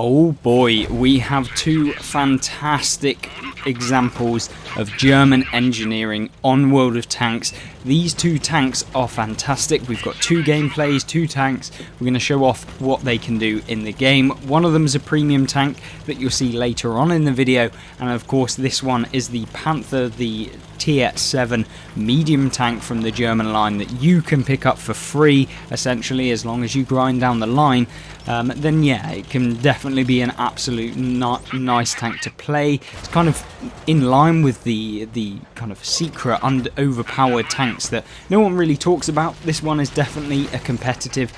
Oh boy, we have two fantastic examples of German engineering on World of Tanks. These two tanks are fantastic. We've got two gameplays, two tanks. We're going to show off what they can do in the game. One of them is a premium tank that you'll see later on in the video, and of course this one is the Panther, the Tier 7 medium tank from the German line that you can pick up for free, essentially, as long as you grind down the line. Then yeah, it can definitely be an absolute nice tank to play. It's kind of in line with the kind of secret overpowered tanks that no one really talks about. This one is definitely a competitive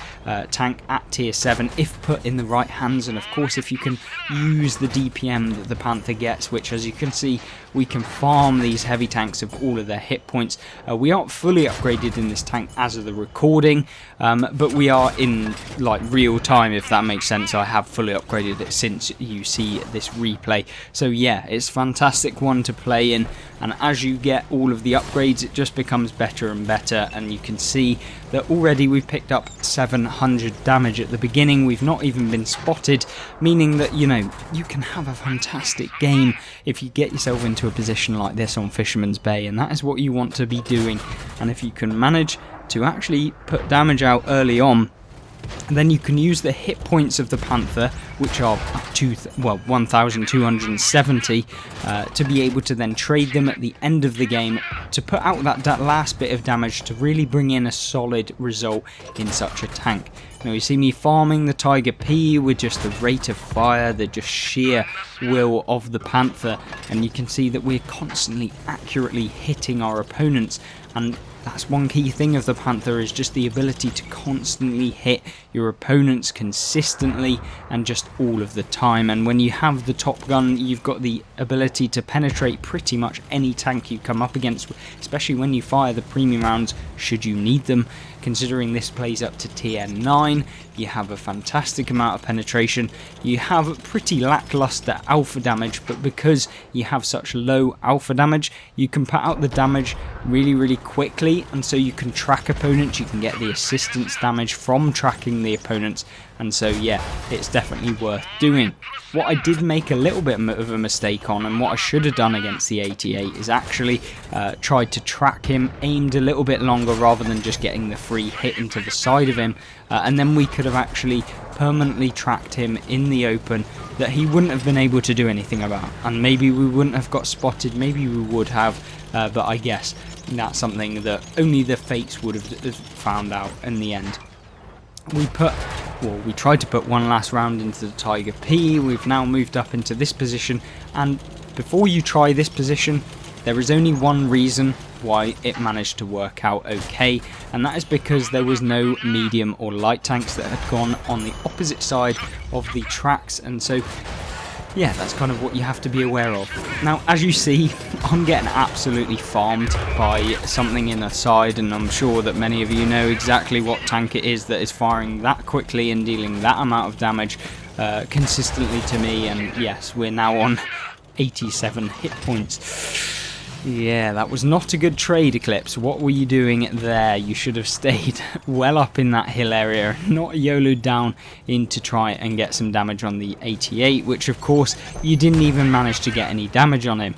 tank at Tier 7 if put in the right hands, and of course if you can use the DPM that the Panther gets, which as you can see we can farm these heavy tanks of all of their hit points. We aren't fully upgraded in this tank as of the recording, but we are in like real time, if that makes sense. I have fully upgraded it since you see this replay. So yeah, it's a fantastic one to play in, and as you get all of the upgrades it just becomes better and better, and you can see that already we've picked up 700 damage at the beginning. We've not even been spotted, meaning that, you know, you can have a fantastic game if you get yourself into a position like this on Fisherman's Bay, and that is what you want to be doing. And if you can manage to actually put damage out early on, and then you can use the hit points of the Panther, which are up to 1,270, to be able to then trade them at the end of the game to put out that last bit of damage to really bring in a solid result in such a tank. Now you see me farming the Tiger P with just the rate of fire, the just sheer will of the Panther, and you can see that we're constantly accurately hitting our opponents, and that's one key thing of the Panther, is just the ability to constantly hit your opponents consistently and just all of the time. And when you have the top gun, you've got the ability to penetrate pretty much any tank you come up against, especially when you fire the premium rounds should you need them. Considering this plays up to Tier 9, you have a fantastic amount of penetration. You have pretty lackluster alpha damage, but because you have such low alpha damage, you can put out the damage really quickly, and so you can track opponents. You can get the assistance damage from tracking the opponents, and so yeah, it's definitely worth doing. What I did make a little bit of a mistake on, and what I should have done against the 88, is actually tried to track him, aimed a little bit longer rather than just getting the free hit into the side of him, and then we could have actually permanently tracked him in the open that he wouldn't have been able to do anything about, and maybe we wouldn't have got spotted, maybe we would have, but I guess that's something that only the fates would have found out in the end. We tried to put one last round into the Tiger P. We've now moved up into this position, and before you try this position, there is only one reason why it managed to work out okay, and that is because there was no medium or light tanks that had gone on the opposite side of the tracks, and so yeah, that's kind of what you have to be aware of. Now, as you see, I'm getting absolutely farmed by something in the side, and I'm sure that many of you know exactly what tank it is that is firing that quickly and dealing that amount of damage consistently to me, and yes, we're now on 87 hit points. Yeah, that was not a good trade, Eclipse. What were you doing there? You should have stayed well up in that hill area, not YOLO'd down in to try and get some damage on the 88, which of course you didn't even manage to get any damage on him.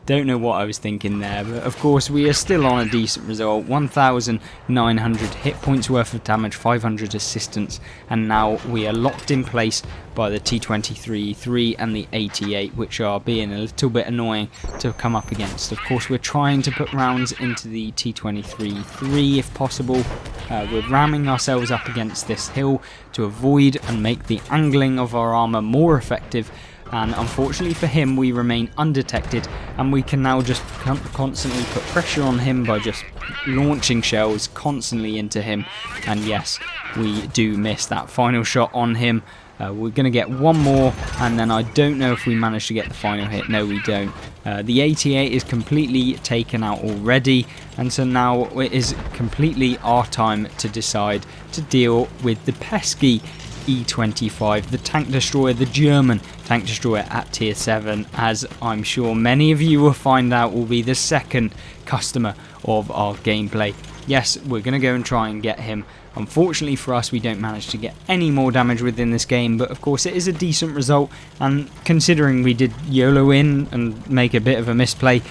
Don't know what I was thinking there, but of course we are still on a decent result. 1,900 hit points worth of damage, 500 assistance, and now we are locked in place by the T23-3 and the 88, which are being a little bit annoying to come up against. Of course we're trying to put rounds into the T23-3 if possible. We're ramming ourselves up against this hill to avoid and make the angling of our armour more effective, and unfortunately for him we remain undetected, and we can now just constantly put pressure on him by just launching shells constantly into him, and yes, we do miss that final shot on him. We're going to get one more, and then I don't know if we manage to get the final hit. No, we don't. The 88 is completely taken out already, and so now it is completely our time to decide to deal with the pesky E25, the tank destroyer, the German tank destroyer at Tier 7, as I'm sure many of you will find out will be the second customer of our gameplay. yes, we're going to go and try and get him. Unfortunately for us, we don't manage to get any more damage within this game, but of course it is a decent result, and considering we did YOLO in and make a bit of a misplay,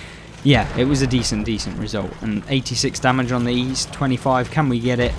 yeah, it was a decent result. And 86 damage on the E25, can we get it?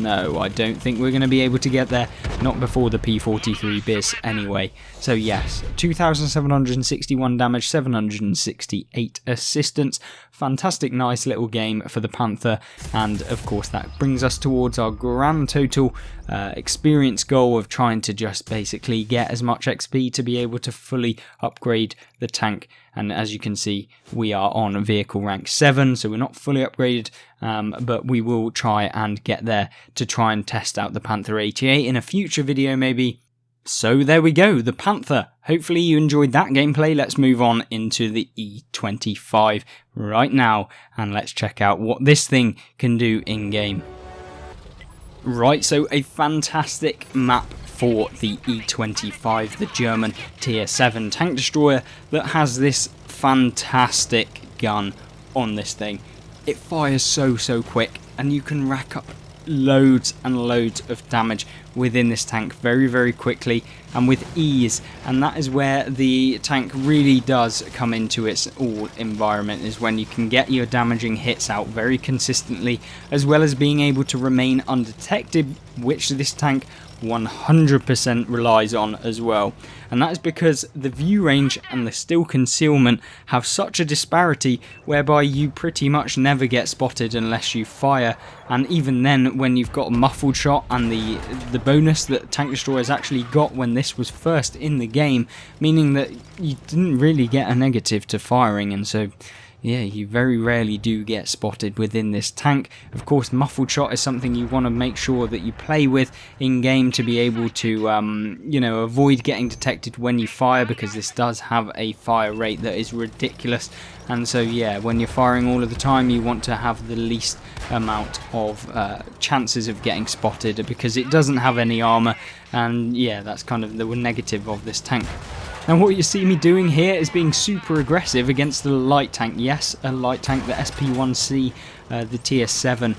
No, I don't think we're going to be able to get there, not before the P43 Biz anyway. So yes, 2,761 damage, 768 assistance. Fantastic, nice little game for the Panther, and of course that brings us towards our grand total experience goal of trying to just basically get as much XP to be able to fully upgrade the tank. And as you can see, we are on vehicle rank 7, so we're not fully upgraded, but we will try and get there to try and test out the Panther 88 in a future video maybe. So there we go, the Panther. Hopefully you enjoyed that gameplay. Let's move on into the E25 right now, and let's check out what this thing can do in game. Right, so a fantastic map for the E25, the German tier 7 tank destroyer that has this fantastic gun on this thing. It fires so quick, and you can rack up loads and loads of damage within this tank very quickly and with ease, and that is where the tank really does come into its all environment, is when you can get your damaging hits out very consistently, as well as being able to remain undetected, which this tank 100% relies on as well. And that is because the view range and the still concealment have such a disparity whereby you pretty much never get spotted unless you fire, and even then when you've got a muffled shot and the bonus that tank destroyers actually got when this was first in the game, meaning that you didn't really get a negative to firing, and so yeah, you very rarely do get spotted within this tank. Of course, muffled shot is something you want to make sure that you play with in game to be able to, you know, avoid getting detected when you fire, because this does have a fire rate that is ridiculous. And so, yeah, when you're firing all of the time, you want to have the least amount of chances of getting spotted, because it doesn't have any armor. And yeah, that's kind of the negative of this tank. Now what you see me doing here is being super aggressive against the light tank. Yes, a light tank, the SP1C, the tier 7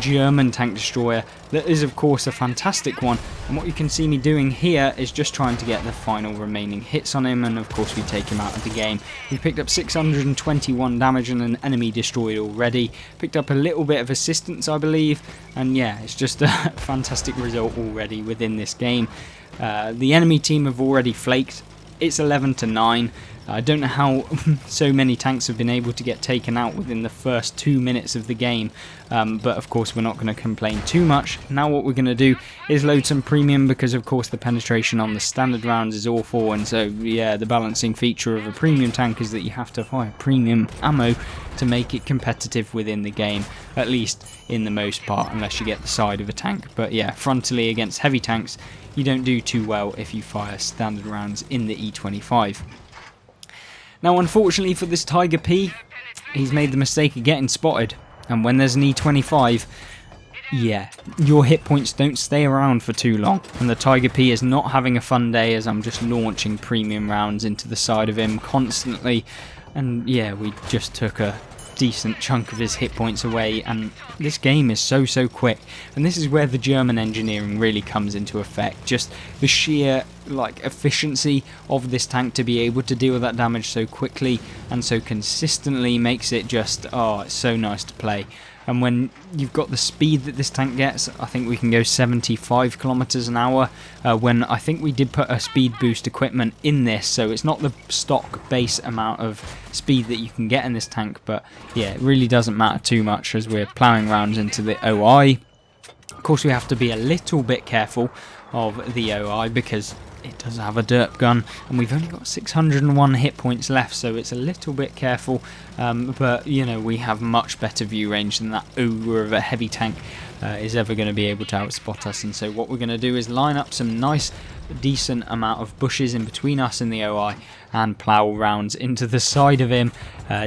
German tank destroyer. That is of course a fantastic one, and what you can see me doing here is just trying to get the final remaining hits on him, and of course we take him out of the game. We picked up 621 damage and an enemy destroyed already. Picked up a little bit of assistance, I believe, and yeah, it's just a fantastic result already within this game. The enemy team have already flaked. It's 11-9. I don't know how so many tanks have been able to get taken out within the first 2 minutes of the game, but of course we're not going to complain too much. Now what we're going to do is load some premium, because of course the penetration on the standard rounds is awful, and so yeah, the balancing feature of a premium tank is that you have to fire premium ammo to make it competitive within the game, at least in the most part, unless you get the side of a tank. But yeah, frontally against heavy tanks, you don't do too well if you fire standard rounds in the E25. Now unfortunately for this Tiger P, he's made the mistake of getting spotted, and when there's an E25, yeah, your hit points don't stay around for too long, and the Tiger P is not having a fun day as I'm just launching premium rounds into the side of him constantly, and yeah, we just took a decent chunk of his hit points away. And this game is so quick, and this is where the German engineering really comes into effect. Just the sheer efficiency of this tank to be able to deal that damage so quickly and so consistently makes it just, oh, it's so nice to play. And when you've got the speed that this tank gets, I think we can go 75 kilometers an hour, when I think we did put a speed boost equipment in this, so it's not the stock base amount of speed that you can get in this tank, but yeah, it really doesn't matter too much as we're ploughing rounds into the OI. Of course, we have to be a little bit careful of the OI because it does have a derp gun, and we've only got 601 hit points left, so it's a little bit careful, but you know, we have much better view range than that ogre of a heavy tank is ever going to be able to outspot us. And so what we're going to do is line up some nice decent amount of bushes in between us and the OI and plough rounds into the side of him,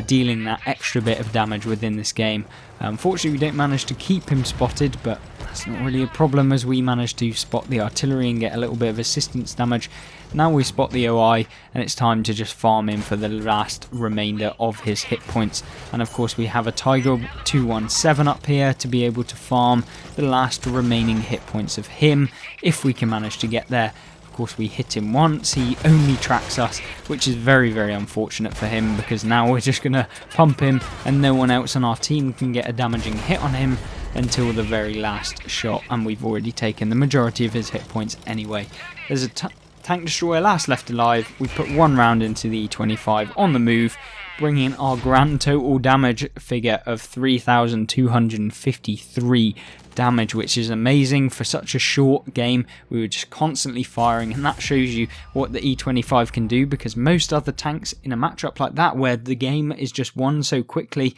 dealing that extra bit of damage within this game. Unfortunately we don't manage to keep him spotted, but It's not really a problem as we managed to spot the artillery and get a little bit of assistance damage. Now we spot the OI and it's time to just farm him for the last remainder of his hit points. And of course we have a Tiger 217 up here to be able to farm the last remaining hit points of him if we can manage to get there. Of course we hit him once, he only tracks us, which is very, very unfortunate for him, because now we're just going to pump him and no one else on our team can get a damaging hit on him until the very last shot, and we've already taken the majority of his hit points anyway. There's a tank destroyer last left alive. We put one round into the E25 on the move, bringing our grand total damage figure of 3,253 damage, which is amazing for such a short game. We were just constantly firing, and that shows you what the E25 can do, because most other tanks in a matchup like that where the game is just won so quickly,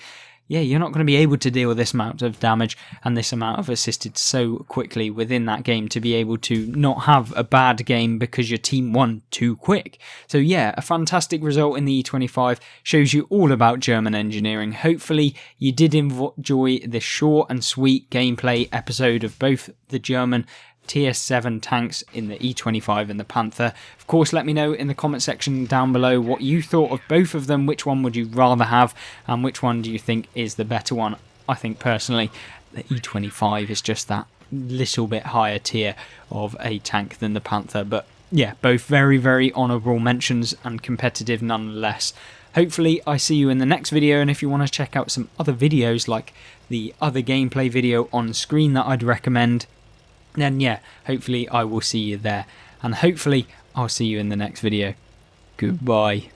yeah, you're not going to be able to deal with this amount of damage and this amount of assisted so quickly within that game to be able to not have a bad game because your team won too quick. So yeah, a fantastic result in the E25, shows you all about German engineering. Hopefully you did enjoy this short and sweet gameplay episode of both the German Tier 7 tanks in the E25 and the Panther. Of course, let me know in the comment section down below what you thought of both of them. Which one would you rather have, and which one do you think is the better one? I think personally the E25 is just that little bit higher tier of a tank than the Panther, but yeah, both very, very honourable mentions and competitive nonetheless. Hopefully I see you in the next video, and if you want to check out some other videos like the other gameplay video on screen that I'd recommend, then yeah, hopefully I will see you there, and hopefully I'll see you in the next video. Goodbye.